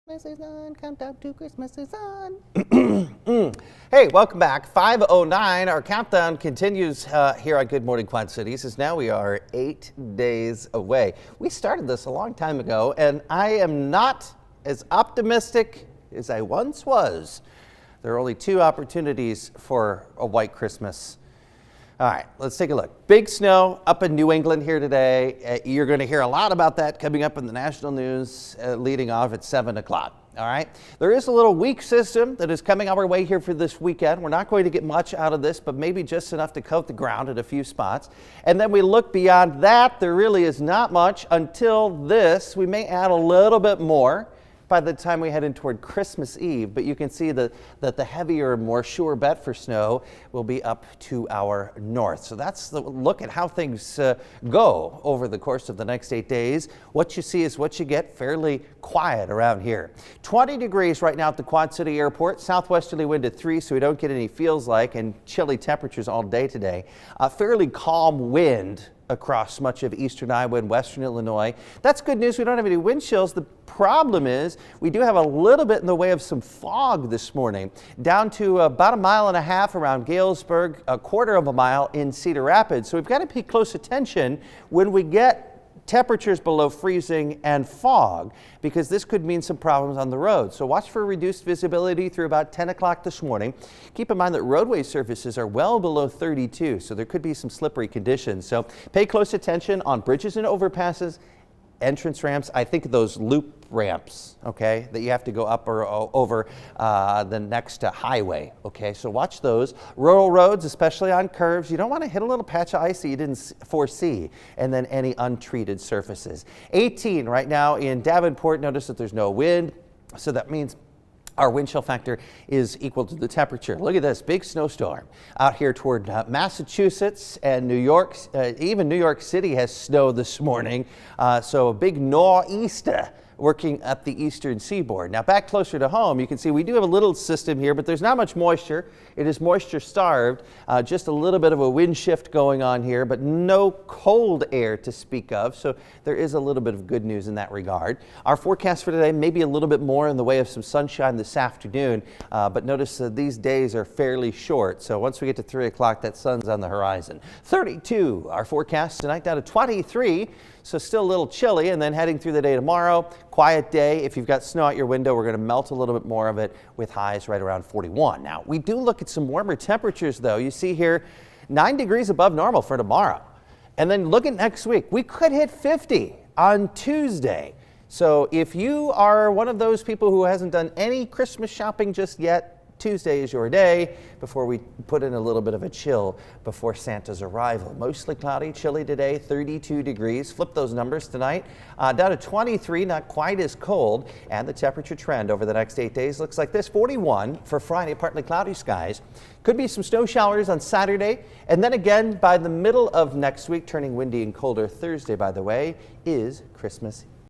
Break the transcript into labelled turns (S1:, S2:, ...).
S1: Christmas is on, countdown to Christmas is on. Hey, welcome back. 5:09. Our countdown continues here on Good Morning Quad Cities, as now we are 8 days away. We started this a long time ago, and I am not as optimistic as I once was. There are only 2 opportunities for a white Christmas. All right, let's take a look. Big snow up in New England here today. You're going to hear a lot about that coming up in the national news leading off at 7 o'clock. All right, there is a little weak system that is coming our way here for this weekend. We're not going to get much out of this, but maybe just enough to coat the ground at a few spots. And then we look beyond that. There really is not much until this. We may add a little bit more by the time we head in toward Christmas Eve, but you can see that the heavier, more sure bet for snow will be up to our north. So that's the look at how things go over the course of the next 8 days. What you see is what you get. Fairly quiet around here. 20 degrees right now at the Quad City Airport. Southwesterly wind at 3, so we don't get any feels like, and chilly temperatures all day today. Fairly calm wind across much of eastern Iowa and western Illinois. That's good news. We don't have any wind chills. The problem is we do have a little bit in the way of some fog this morning, down to about 1.5 miles around Galesburg, 1/4 mile in Cedar Rapids. So we've got to pay close attention when we get temperatures below freezing and fog, because this could mean some problems on the road. So watch for reduced visibility through about 10 o'clock this morning. Keep in mind that roadway surfaces are well below 32, so there could be some slippery conditions. So pay close attention on bridges and overpasses, entrance ramps. I think those loop ramps, okay, that you have to go up or over the next highway, okay? So watch those. Rural roads, especially on curves, you don't want to hit a little patch of ice that you didn't foresee, and then any untreated surfaces. 18 right now in Davenport. Notice that there's no wind, so that means our wind chill factor is equal to the temperature. Look at this big snowstorm out here toward Massachusetts and New York. Even New York City has snow this morning. So a big nor'easter working up the eastern seaboard. Now back closer to home, you can see we do have a little system here, but there's not much moisture. It is moisture starved. Just a little bit of a wind shift going on here, but no cold air to speak of. So there is a little bit of good news in that regard. Our forecast for today, maybe a little bit more in the way of some sunshine this afternoon, but notice these days are fairly short. So once we get to 3 o'clock, that sun's on the horizon. 32, our forecast tonight down to 23. So still a little chilly, and then heading through the day tomorrow, quiet day. If you've got snow out your window, we're going to melt a little bit more of it with highs right around 41. Now, we do look at some warmer temperatures, though. You see here 9 degrees above normal for tomorrow. And then look at next week. We could hit 50 on Tuesday. So if you are one of those people who hasn't done any Christmas shopping just yet, Tuesday is your day before we put in a little bit of a chill before Santa's arrival. Mostly cloudy, chilly today, 32 degrees. Flip those numbers tonight. Down to 23, not quite as cold. And the temperature trend over the next 8 days looks like this. 41 for Friday, partly cloudy skies. Could be some snow showers on Saturday. And then again by the middle of next week, turning windy and colder. Thursday, by the way, is Christmas